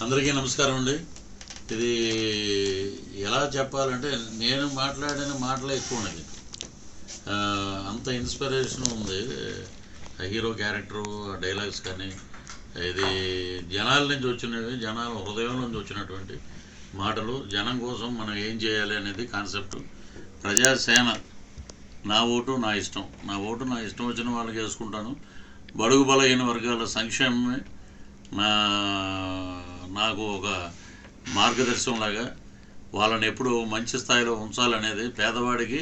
అందరికీ నమస్కారం అండి. ఇది ఎలా చెప్పాలంటే నేను మాట్లాడిన మాటలే ఎక్కువ ఉన్నాయి. అంత ఇన్స్పిరేషన్ ఉంది హీరో క్యారెక్టరు, డైలాగ్స్ కానీ ఇది జనాల నుంచి వచ్చినవి, జనాల హృదయం నుంచి వచ్చినటువంటి మాటలు. జనం కోసం మనం ఏం చేయాలి అనేది కాన్సెప్ట్. ప్రజాసేన నా ఓటు నా ఇష్టం, నా ఓటు నా ఇష్టం వచ్చిన వాళ్ళకి వేసుకుంటాను. బడుగు బలహీన వర్గాల సంక్షేమమే నాకు ఒక మార్గదర్శనంలాగా వాళ్ళని ఎప్పుడు మంచి స్థాయిలో ఉంచాలనేది, పేదవాడికి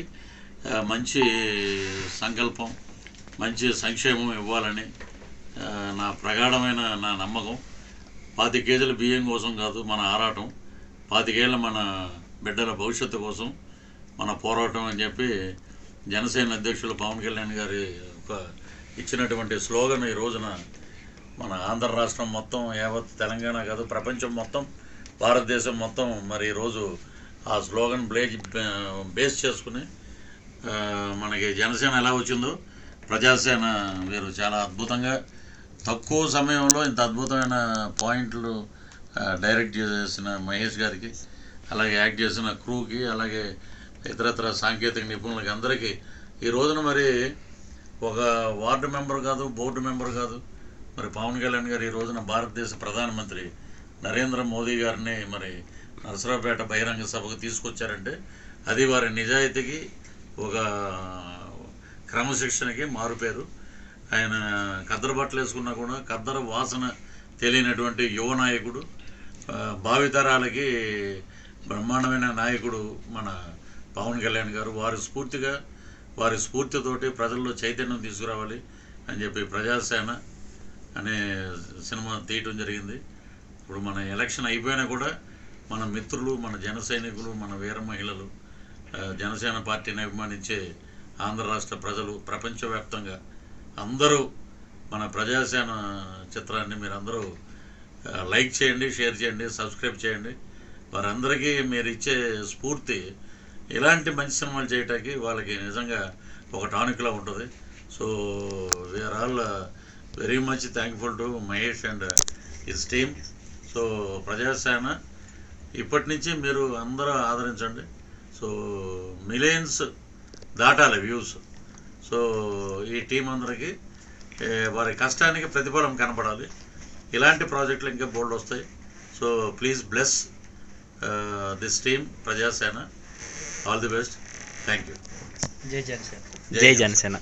మంచి సంకల్పం, మంచి సంక్షేమం ఇవ్వాలని నా ప్రగాఢమైన నా నమ్మకం. 25 కేజీల బియ్యం కోసం కాదు మన ఆరాటం, 25 ఏళ్ళ మన బిడ్డల భవిష్యత్తు కోసం మన పోరాటం అని చెప్పి జనసేన అధ్యక్షులు పవన్ కళ్యాణ్ గారి ఇచ్చినటువంటి స్లోగన్ ఈ రోజున మన ఆంధ్ర రాష్ట్రం మొత్తం, యావత్ తెలంగాణ కాదు ప్రపంచం మొత్తం, భారతదేశం మొత్తం మరి ఈరోజు ఆ స్లోగన్ బేస్ చేసుకుని మనకి జనసేన ఎలా వచ్చిందో ప్రజాసేన మీరు చాలా అద్భుతంగా తక్కువ సమయంలో ఇంత అద్భుతమైన పాయింట్లు డైరెక్ట్ చేసిన మహేష్ గారికి, అలాగే యాక్ట్ చేసిన క్రూకి, అలాగే ఇతరత్ర సాంకేతిక నిపుణులకి అందరికీ ఈ రోజున మరి ఒక వార్డు మెంబర్ కాదు, బోర్డు మెంబర్ కాదు, మరి పవన్ కళ్యాణ్ గారు ఈ రోజున భారతదేశ ప్రధానమంత్రి నరేంద్ర మోదీ గారిని మరి నరసరావుపేట బహిరంగ సభకు తీసుకొచ్చారంటే అది వారి నిజాయితీకి, ఒక క్రమశిక్షణకి మారుపేరు. ఆయన ఖద్దరు బట్టలు వేసుకున్నా కూడా ఖద్దరు వాసన తెలియనటువంటి యువ నాయకుడు, భావితరాలకి బ్రహ్మాండమైన నాయకుడు మన పవన్ కళ్యాణ్ గారు. వారి స్ఫూర్తితోటి ప్రజల్లో చైతన్యం తీసుకురావాలి అని చెప్పి ప్రజాసేన అనే సినిమా తీయటం జరిగింది. ఇప్పుడు మన ఎలక్షన్ అయిపోయినా కూడా మన మిత్రులు, మన జన సైనికులు, మన వీర మహిళలు, జనసేన పార్టీని అభిమానించే ఆంధ్ర రాష్ట్ర ప్రజలు, ప్రపంచవ్యాప్తంగా అందరూ మన ప్రజాసేన చిత్రాన్ని మీరందరూ లైక్ చేయండి, షేర్ చేయండి, సబ్స్క్రైబ్ చేయండి. వారందరికీ మీరు ఇచ్చే స్ఫూర్తి ఇలాంటి మంచి సినిమాలు చేయటానికి వాళ్ళకి నిజంగా ఒక టానిక్లా ఉంటుంది. So we are all very much thankful to Mahesh and his team. So Prajasena ఇప్పటి నుంచి మీరు అందరూ ఆదరించండి. సో మిలియన్స్ దాటాలి వ్యూస్. సో ఈ టీం అందరికీ వారి కష్టానికి ప్రతిఫలం కనపడాలి. ఇలాంటి ప్రాజెక్టులు ఇంకా బోల్డ్ వస్తాయి. So please bless this team Prajasena. All the best. Thank you. జై జనసేన. జై జనసేన.